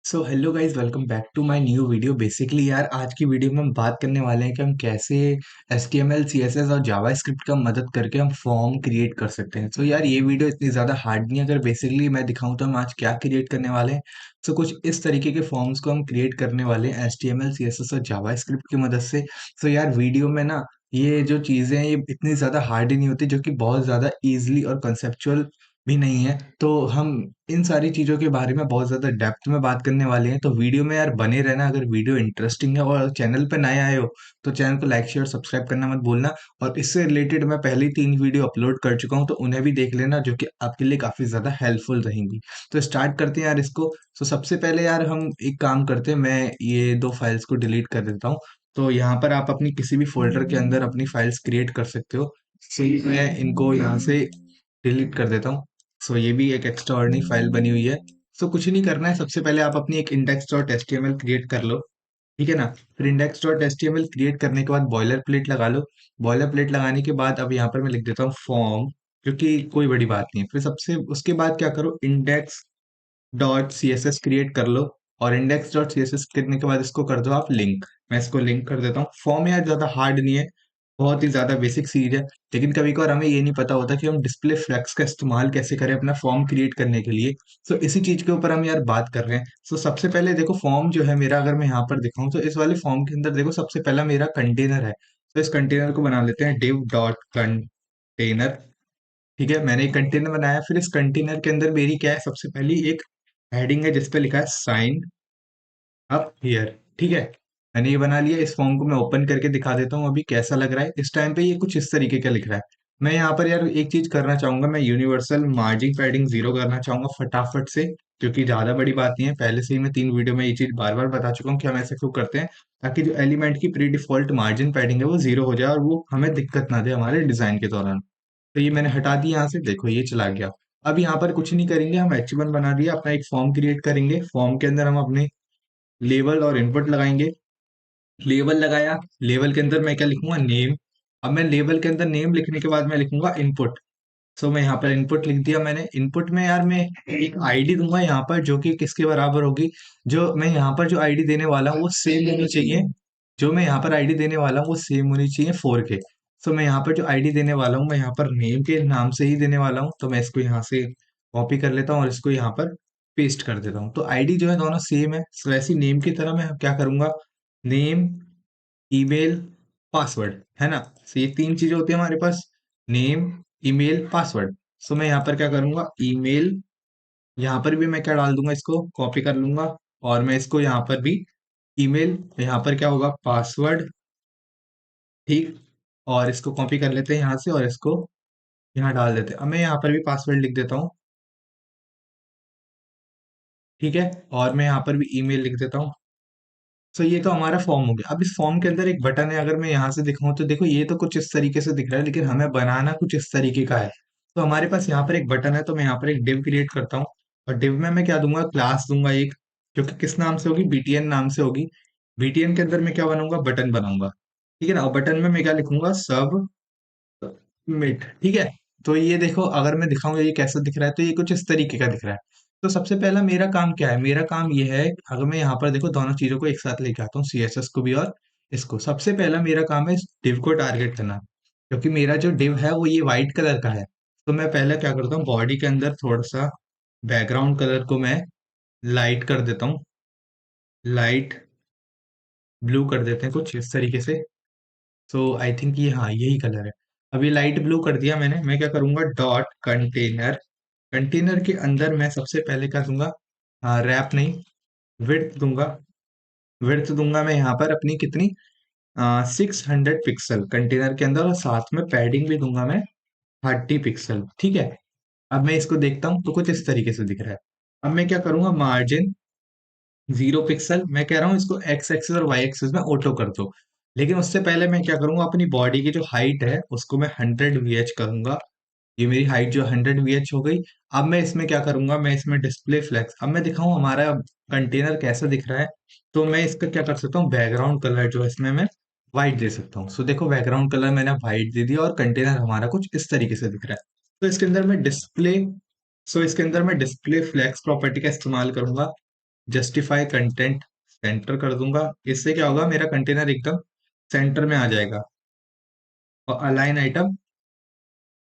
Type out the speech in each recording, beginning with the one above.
So hello guys, welcome back to my new video. Basically यार, आज की video में हम बात करने वाले हैं कि हम कैसे HTML CSS और जावास्क्रिप्ट का मदद करके हम फॉर्म क्रिएट कर सकते हैं। सो यार, ये वीडियो इतनी ज़्यादा हार्ड नहीं है। अगर बेसिकली मैं दिखाऊं तो हम आज क्या क्रिएट करने वाले हैं। सो कुछ इस तरीके के फॉर्म्स को हम क्रिएट करने वाले हैं HTML CSS और जावास्क्रिप्ट की मदद से। सो यार, वीडियो में ना ये जो चीज़ें हैं ये इतनी ज़्यादा हार्ड ही नहीं होती, जो कि बहुत ज़्यादा ईजिली और कंसेप्चुअल भी नहीं है। तो हम इन सारी चीज़ों के बारे में बहुत ज़्यादा डेप्थ में बात करने वाले हैं। तो वीडियो में यार बने रहना। अगर वीडियो इंटरेस्टिंग है और चैनल पे नए आए हो तो चैनल को लाइक शेयर सब्सक्राइब करना मत भूलना। और इससे रिलेटेड मैं पहले ही 3 वीडियो अपलोड कर चुका हूँ, तो उन्हें भी देख लेना, जो कि आपके लिए काफ़ी ज़्यादा हेल्पफुल रहेंगी। तो स्टार्ट करते हैं यार इसको। तो सबसे पहले यार हम एक काम करते हैं, मैं ये 2 फाइल्स को डिलीट कर देता हूँ। तो यहाँ पर आप अपनी किसी भी फ़ोल्डर के अंदर अपनी फाइल्स क्रिएट कर सकते हो। सो मैं इनको यहाँ से डिलीट कर देता हूँ। सो ये भी एक एक्स्ट्राऑर्डिनरी फाइल बनी हुई है। सो कुछ नहीं करना है, सबसे पहले आप अपनी एक index.html क्रिएट कर लो। ठीक है ना। फिर index.html क्रिएट करने के बाद बॉयलर प्लेट लगा लो। बॉयलर प्लेट लगाने के बाद अब यहाँ पर मैं लिख देता हूँ फॉर्म, क्योंकि कोई बड़ी बात नहीं है। फिर सबसे उसके बाद क्या करो, index.css क्रिएट कर लो। और index.css करने के बाद इसको कर दो आप लिंक। मैं इसको लिंक कर देता हूँ। फॉर्म यार ज़्यादा हार्ड नहीं है, बहुत ही ज़्यादा बेसिक चीज़ है। लेकिन कभी कभार हमें ये नहीं पता होता कि हम डिस्प्ले फ्लेक्स का इस्तेमाल कैसे करें अपना फॉर्म क्रिएट करने के लिए। सो इसी चीज़ के ऊपर हम यार बात कर रहे हैं। सो सबसे पहले देखो, फॉर्म जो है मेरा, अगर मैं यहाँ पर दिखाऊं तो इस वाले फॉर्म के अंदर देखो, सबसे पहला मेरा कंटेनर है। तो इस कंटेनर को बना लेते हैं div डॉट कंटेनर। ठीक है, मैंने एक कंटेनर बनाया। फिर इस कंटेनर के अंदर मेरी क्या है, सबसे पहली एक हेडिंग है जिसपे लिखा है साइन अप हियर। ठीक है, मैंने ये बना लिया। इस फॉर्म को मैं ओपन करके दिखा देता हूँ अभी कैसा लग रहा है। इस टाइम पे ये कुछ इस तरीके का लिख रहा है। मैं यहाँ पर यार एक चीज करना चाहूंगा, मैं यूनिवर्सल मार्जिन पैडिंग 0 करना चाहूंगा फटाफट से, क्योंकि ज्यादा बड़ी बात नहीं है। पहले से ही मैं 3 वीडियो में ये चीज बार बार बता चुका हूँ कि हम ऐसे क्यों करते हैं, ताकि जो एलिमेंट की प्री डिफॉल्ट मार्जिन पैडिंग है वो 0 हो जाए और वो हमें दिक्कत ना दे हमारे डिजाइन के दौरान। तो ये मैंने हटा दिया यहाँ से, देखो ये चला गया। अब यहाँ पर कुछ नहीं करेंगे, हम H1 बना दिया, अपना एक फॉर्म क्रिएट करेंगे। फॉर्म के अंदर हम अपने लेबल और इनपुट लगाएंगे। लेबल लगाया, लेबल के अंदर मैं क्या लिखूंगा, नेम। अब मैं लेबल के अंदर नेम लिखने के बाद मैं लिखूंगा इनपुट। सो मैं यहाँ पर इनपुट लिख दिया मैंने। इनपुट में यार मैं एक आईडी दूंगा यहाँ पर, जो कि किसके बराबर होगी, जो मैं यहाँ पर जो आईडी देने वाला हूँ वो सेम होनी चाहिए। जो मैं यहाँ पर आईडी देने वाला हूँ वो सेम होनी चाहिए 4 के। सो मैं यहाँ पर जो आईडी देने वाला हूँ, मैं यहाँ पर नेम के नाम से ही देने वाला हूँ। तो मैं इसको यहाँ से कॉपी कर लेता हूँ और इसको यहाँ पर पेस्ट कर देता हूँ। तो आईडी जो है दोनों सेम है। सो वैसी नेम की तरह मैं क्या करूंगा, नेम, ईमेल, पासवर्ड, है ना। सो ये 3 चीजें होती है हमारे पास, नेम, ईमेल, पासवर्ड। सो मैं यहाँ पर क्या करूंगा, ईमेल, यहाँ पर भी मैं क्या डाल दूंगा, इसको कॉपी कर लूंगा। और मैं इसको यहाँ पर भी ईमेल, यहाँ पर क्या होगा, पासवर्ड। ठीक। और इसको कॉपी कर लेते हैं यहाँ से और इसको यहाँ डाल देते हैं। अब मैं यहाँ पर भी पासवर्ड लिख देता हूँ। ठीक है, और मैं यहाँ पर भी ईमेल लिख देता हूँ। सो ये तो हमारा फॉर्म हो गया। अब इस फॉर्म के अंदर एक बटन है, अगर मैं यहाँ से दिखाऊं तो देखो ये तो कुछ इस तरीके से दिख रहा है, लेकिन हमें बनाना कुछ इस तरीके का है। तो हमारे पास यहाँ पर एक बटन है, तो मैं यहाँ पर एक डिव क्रिएट करता हूँ। और डिव में मैं क्या दूंगा, क्लास दूंगा एक, जो कि किस नाम से होगी, बीटीएन नाम से होगी। बीटीएन के अंदर मैं क्या बनाऊंगा, बटन बनाऊंगा। ठीक है ना। और बटन में मैं क्या लिखूंगा, सब मिट। ठीक है। तो ये देखो, अगर मैं दिखाऊंगा ये कैसा दिख रहा है, तो ये कुछ इस तरीके का दिख रहा है। तो सबसे पहला मेरा काम क्या है, मेरा काम ये है, अगर मैं यहाँ पर देखो दोनों चीजों को एक साथ लेके आता हूँ, CSS को भी और इसको। सबसे पहला मेरा काम है इस डिव को टारगेट करना, क्योंकि मेरा जो डिव है वो ये व्हाइट कलर का है। तो मैं पहले क्या करता हूँ, बॉडी के अंदर थोड़ा सा बैकग्राउंड कलर को मैं लाइट कर देता हूँ, लाइट ब्लू कर देते हैं कुछ इस तरीके से। सो आई थिंक ये, हाँ यही कलर है। अभी लाइट ब्लू कर दिया मैंने। मैं क्या करूंगा, डॉट कंटेनर, कंटेनर के अंदर मैं सबसे पहले क्या दूंगा, रैप नहीं, विड्थ दूंगा। विड्थ दूंगा मैं यहाँ पर अपनी कितनी, 600 पिक्सल कंटेनर के अंदर, और साथ में पैडिंग भी दूंगा मैं 30 पिक्सल। ठीक है। अब मैं इसको देखता हूँ तो कुछ इस तरीके से दिख रहा है। अब मैं क्या करूंगा, मार्जिन 0 पिक्सल। मैं कह रहा हूँ इसको एक्स एक्सिस और वाई एक्सिस में ऑटो कर दो। लेकिन उससे पहले मैं क्या करूंगा, अपनी बॉडी की जो हाइट है उसको मैं 100 VH करूंगा। ये मेरी हाइट जो 100 VH हो गई। अब मैं इसमें क्या करूंगा, मैं इसमें डिस्प्ले फ्लेक्स, अब मैं दिखाऊं हमारा कंटेनर कैसा दिख रहा है। तो मैं इसका क्या कर सकता हूँ, बैकग्राउंड कलर जो है इसमें मैं व्हाइट दे सकता हूँ। सो देखो, बैकग्राउंड कलर मैंने व्हाइट दे दिया और कंटेनर हमारा कुछ इस तरीके से दिख रहा है। तो इसके अंदर मैं डिस्प्ले, सो इसके अंदर मैं डिस्प्ले फ्लेक्स प्रॉपर्टी का इस्तेमाल करूंगा। जस्टिफाई कंटेंट सेंटर कर दूंगा। इससे क्या होगा, मेरा कंटेनर एकदम सेंटर में आ जाएगा। और अलाइन आइटम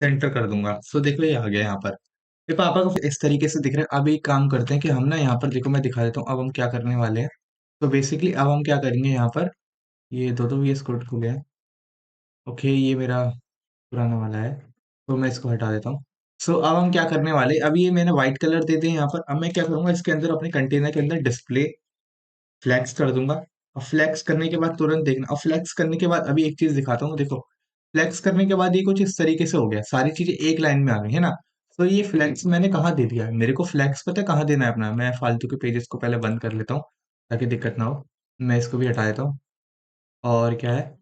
सेंटर कर दूंगा। सो देखो ये आ गया यहाँ पर। ये पापा को इस तरीके से दिख रहा है। अब एक काम करते हैं कि हम ना यहाँ पर देखो, मैं दिखा देता हूँ अब हम क्या करने वाले हैं। तो बेसिकली अब हम क्या करेंगे यहाँ पर, ये दो दो ये स्क्रोल खुले हैं। ओके, ये मेरा पुराना वाला है, तो मैं इसको हटा देता हूँ। सो अब हम क्या करने वाले, अब ये मैंने व्हाइट कलर दे दिया यहाँ पर। अब मैं क्या करूंगा, इसके अंदर अपने कंटेनर के अंदर डिस्प्ले फ्लेक्स कर दूंगा। और फ्लेक्स करने के बाद तुरंत देखना, और फ्लेक्स करने के बाद अभी एक चीज दिखाता हूँ, देखो। फ्लेक्स करने के बाद ये कुछ इस तरीके से हो गया, सारी चीजें एक लाइन में आ गई है ना। तो ये फ्लेक्स मैंने कहाँ दे दिया है, मेरे को फ्लेक्स पता है कहाँ देना है अपना। मैं फालतू के पेजेस को पहले बंद कर लेता हूँ ताकि दिक्कत ना हो। मैं इसको भी हटा देता हूँ। और क्या है,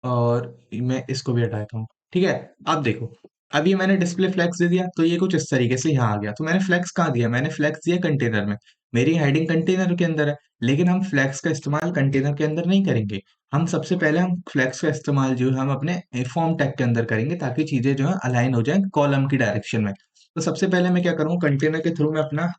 और मैं इसको भी हटा देता हूँ। ठीक है। अब देखो, अब ये मैंने डिस्प्ले फ्लेक्स दे दिया, तो ये कुछ इस तरीके से यहाँ आ गया। तो मैंने फ्लेक्स कहाँ दिया, मैंने फ्लेक्स दिया कंटेनर में। मेरी हेडिंग कंटेनर के अंदर है। लेकिन हम फ्लेक्स का इस्तेमाल कंटेनर के अंदर नहीं करेंगे। हम सबसे पहले हम फ्लेक्स का इस्तेमाल जो है हम अपने फॉर्म टैग के अंदर करेंगे, ताकि चीजें जो है अलाइन हो जाए कॉलम की डायरेक्शन में। तो सबसे पहले मैं क्या करूँगा, कंटेनर के थ्रू मैं अपना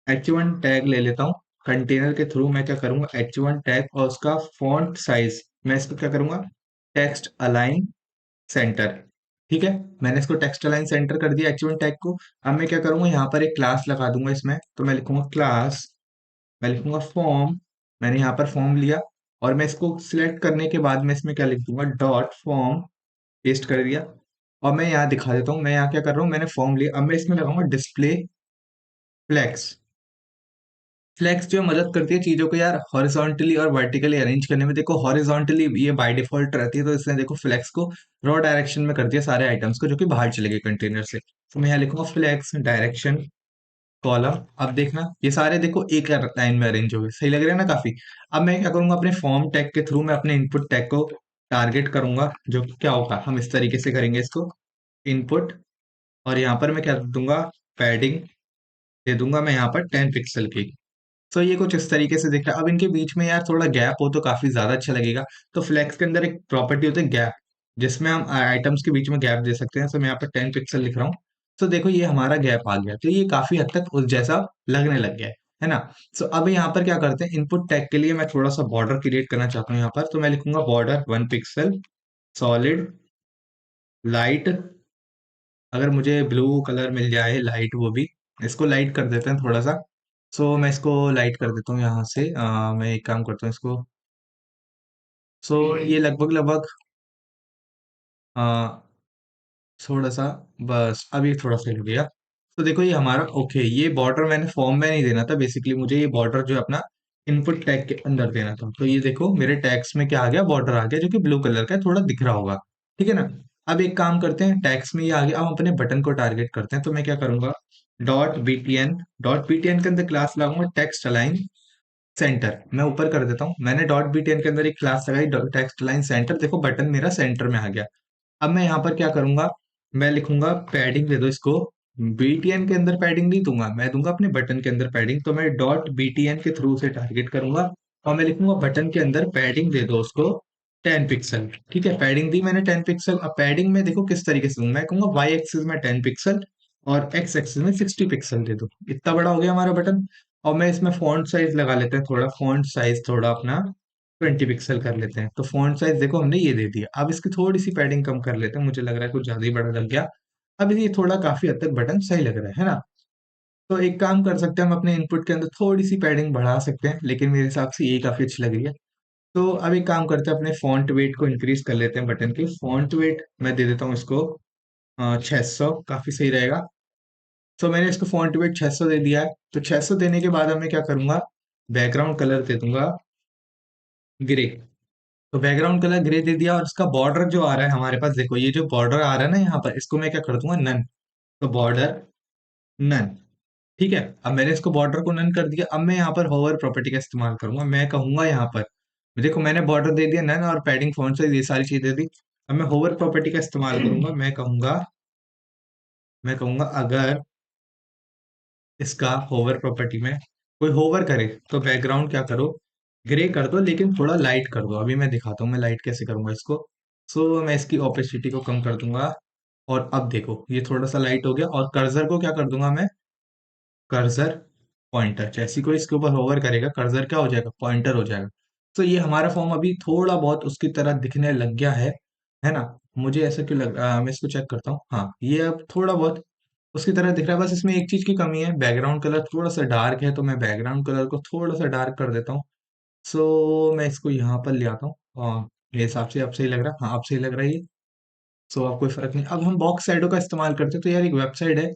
H1 टैग ले लेता हूँ। कंटेनर के थ्रू मैं क्या करूंगा, H1 टैग और उसका फॉन्ट साइज, मैं इसको क्या करूंगा, टेक्स्ट अलाइन सेंटर। ठीक है। मैंने इसको टेक्स्ट अलाइन सेंटर कर दिया H1 टैग को। अब मैं क्या करूंगा, यहाँ पर एक क्लास लगा दूंगा इसमें। तो मैं लिखूंगा क्लास, मैं लिखूंगा फॉर्म। मैंने यहाँ पर फॉर्म लिया, और मैं इसको सिलेक्ट करने के बाद मैं इसमें क्या लिख दूंगा, डॉट फॉर्म, पेस्ट कर दिया। और मैं यहाँ दिखा देता हूँ, मैं यहाँ क्या कर रहा हूँ, मैंने फॉर्म लिया, अब मैं इसमें लगाऊंगा डिस्प्ले फ्लेक्स। फ्लेक्स जो मदद करती है चीजों को यार हॉरिजॉन्टली और वर्टिकली अरेंज करने में। देखो हॉरिजॉन्टली ये बाय डिफॉल्ट रहती है, तो इसने देखो फ्लेक्स को रॉ डायरेक्शन में कर दिया सारे आइटम्स को, जो कि बाहर चले गए कंटेनर से। तो मैं यहाँ लिखूंगा फ्लेक्स डायरेक्शन कॉलम। अब देखना ये सारे देखो एक लाइन में अरेंज हो गए, सही लग रहा है ना काफी। अब मैं क्या करूंगा, अपने फॉर्म टैग के थ्रू मैं अपने इनपुट टैग को टारगेट करूंगा, जो कि क्या होगा, हम इस तरीके से करेंगे इसको, इनपुट। और यहाँ पर मैं क्या दूंगा, पैडिंग दे दूंगा मैं यहाँ पर 10 पिक्सल की। तो ये कुछ इस तरीके से दिख रहा है। अब इनके बीच में यार थोड़ा गैप हो तो काफी ज्यादा अच्छा लगेगा। तो फ्लेक्स के अंदर एक प्रॉपर्टी होती है गैप, जिसमें हम आइटम्स के बीच में गैप दे सकते हैं। तो मैं यहाँ पर 10 पिक्सल लिख रहा हूँ। तो देखो ये हमारा गैप आ गया, तो ये काफी हद तक उस जैसा लगने लग गया है ना। सो अब यहाँ पर क्या करते हैं, इनपुट टैग के लिए मैं थोड़ा सा बॉर्डर क्रिएट करना चाहता हूँ यहाँ पर। तो मैं लिखूंगा बॉर्डर 1 पिक्सल, सॉलिड, लाइट। अगर मुझे ब्लू कलर मिल जाए लाइट, वो भी, इसको लाइट कर देते हैं थोड़ा सा। सो मैं इसको लाइट कर देता हूँ यहाँ से। मैं एक काम करता हूँ इसको। सो ये लगभग लगभग आ, थोड़ा सा, बस अभी थोड़ा सा हो गया। तो देखो ये हमारा ओके, ये बॉर्डर मैंने फॉर्म में नहीं देना था, बेसिकली मुझे ये बॉर्डर जो है अपना इनपुट टैग के अंदर देना था। तो ये देखो मेरे टैग्स में क्या आ गया, बॉर्डर आ गया, जो कि ब्लू कलर का है, थोड़ा दिख रहा होगा। ठीक है ना। अब एक काम करते हैं, टैग्स में ये आ गया, अब हम अपने बटन को टारगेट करते हैं। तो मैं क्या करूंगा, डॉट बीटीएन के अंदर क्लास लगाऊंगा टेक्स्ट अलाइन सेंटर। मैं ऊपर कर देता हूँ, मैंने डॉट बीटीएन के अंदर एक क्लास लगाई टेक्स्ट अलाइन सेंटर। देखो बटन मेरा सेंटर में आ गया। अब मैं यहाँ पर क्या करूंगा, मैं लिखूंगा पैडिंग दे दो इसको। बीटीएन के अंदर पैडिंग नहीं दूंगा, मैं दूंगा अपने बटन के अंदर पैडिंग। तो मैं डॉट बीटीएन के थ्रू से टारगेट करूंगा, और मैं लिखूंगा बटन के अंदर पैडिंग दे दो उसको 10 पिक्सल। ठीक है, पैडिंग दी मैंने 10 पिक्सल। अब पैडिंग में देखो किस तरीके से दूंगा, मैं कहूंगा वाई एक्सिस में 10 पिक्सल और एक्स एक्सिस में 60 पिक्सल दे दो। इतना बड़ा हो गया हमारा बटन। और मैं इसमें फॉन्ट साइज लगा लेते हैं, थोड़ा फॉन्ट साइज थोड़ा अपना 20 पिक्सल कर लेते हैं। तो फॉन्ट साइज देखो हमने ये दे दिया। अब इसकी थोड़ी सी पैडिंग कम कर लेते हैं, मुझे लग रहा है कुछ ज्यादा ही बड़ा लग गया। अब ये थोड़ा काफी हद तक बटन सही लग रहा है ना। तो एक काम कर सकते हैं, हम अपने इनपुट के अंदर थोड़ी सी पैडिंग बढ़ा सकते हैं, लेकिन मेरे हिसाब से ये काफी अच्छी लग रही है। तो अब एक काम करते हैं, अपने फॉन्ट वेट को इंक्रीज कर लेते हैं बटन की। फॉन्ट वेट मैं दे देता हूँ इसको 600, काफी सही रहेगा। तो मैंने इसको फॉन्ट वेट 600 दे दिया है। तो 600 देने के बाद अब मैं क्या करूंगा, बैकग्राउंड कलर दे दूंगा ग्रे। तो बैकग्राउंड कलर ग्रे दे दिया, और इसका बॉर्डर जो आ रहा है हमारे पास, देखो ये जो बॉर्डर आ रहा है ना यहाँ पर, इसको मैं क्या कर दूंगा, नन। तो बॉर्डर नन। ठीक है। अब मैंने इसको बॉर्डर को नन कर दिया। अब मैं यहाँ पर होवर प्रॉपर्टी का इस्तेमाल करूंगा। मैं कहूंगा यहाँ पर, देखो मैंने बॉर्डर दे दिया नन, और पैडिंग फॉन्ट से ये सारी चीजें दी। अब मैं होवर प्रॉपर्टी का इस्तेमाल करूंगा। मैं कहूंगा अगर इसका होवर प्रॉपर्टी में कोई होवर करे, तो बैकग्राउंड क्या करो, ग्रे कर दो, लेकिन थोड़ा लाइट कर दो। अभी मैं दिखाता हूँ मैं लाइट कैसे करूंगा इसको। सो मैं इसकी ओपेसिटी को कम कर दूंगा। और अब देखो ये थोड़ा सा लाइट हो गया, और कर्सर को क्या कर दूंगा मैं, कर्सर पॉइंटर, जैसे कोई इसके ऊपर होवर करेगा कर्सर क्या हो जाएगा, पॉइंटर हो जाएगा। तो ये हमारा फॉर्म अभी थोड़ा बहुत उसकी तरह दिखने लग गया है ना। मुझे ऐसा क्यों लग रहा है, मैं इसको चेक करता हूँ, हाँ ये अब थोड़ा बहुत उसकी तरह दिख रहा है। बस इसमें एक चीज की कमी है, बैकग्राउंड कलर थोड़ा सा डार्क है, तो मैं बैकग्राउंड कलर को थोड़ा सा डार्क कर देता हूँ। सो मैं इसको यहाँ पर ले आता हूँ, और मेरे हिसाब से अब सही लग रहा है, हाँ अब सही लग रहा है ये। सो अब कोई फर्क नहीं। अब हम बॉक्स शैडो का इस्तेमाल करते हैं, तो यार एक वेबसाइट है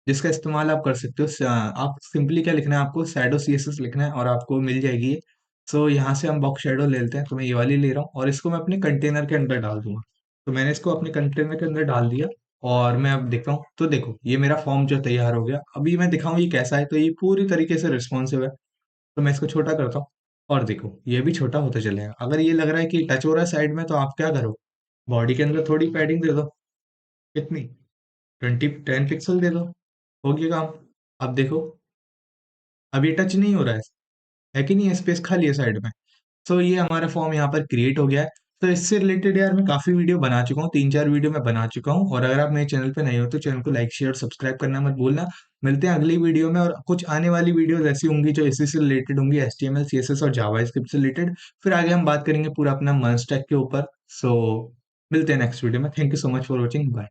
जिसका इस्तेमाल आप कर सकते हो। आप सिंपली क्या लिखना है, आपको शैडो सीएसएस लिखना है और आपको मिल जाएगी ये। सो यहाँ से हम बॉक्स शैडो ले लेते हैं, तो मैं ये वाली ले रहा हूँ और इसको मैं अपने कंटेनर के अंदर डाल दूंगा। तो मैंने इसको अपने कंटेनर के अंदर डाल दिया, और मैं अब देखता हूँ, तो देखो ये मेरा फॉर्म जो तैयार हो गया। अभी मैं दिखाऊं ये कैसा है, तो ये पूरी तरीके से रिस्पॉन्सिव है। तो मैं इसको छोटा करता हूँ, और देखो ये भी छोटा होता चलेगा। अगर ये लग रहा है कि टच हो रहा है साइड में, तो आप क्या करो, बॉडी के अंदर थोड़ी पैडिंग दे दो। कितनी, 10 पिक्सल दे दो, हो गया काम। अब देखो, अब ये टच नहीं हो रहा है कि नहीं, स्पेस खाली है साइड में। तो ये हमारा फॉर्म यहाँ पर क्रिएट हो गया है। तो इससे रिलेटेड यार मैं काफी वीडियो बना चुका हूँ, 3-4 वीडियो मैं बना चुका हूँ। और अगर आप मेरे चैनल पे नए हो तो चैनल को लाइक शेयर सब्सक्राइब करना मत भूलना। मिलते हैं अगली वीडियो में, और कुछ आने वाली वीडियोस ऐसी होंगी जो इसी से रिलेटेड होंगी, HTML CSS और जावास्क्रिप्ट से रिलेटेड। फिर आगे हम बात करेंगे पूरा अपना मर्ज स्टैक के ऊपर। सो मिलते हैं नेक्स्ट वीडियो में। Thank you so much for watching, bye.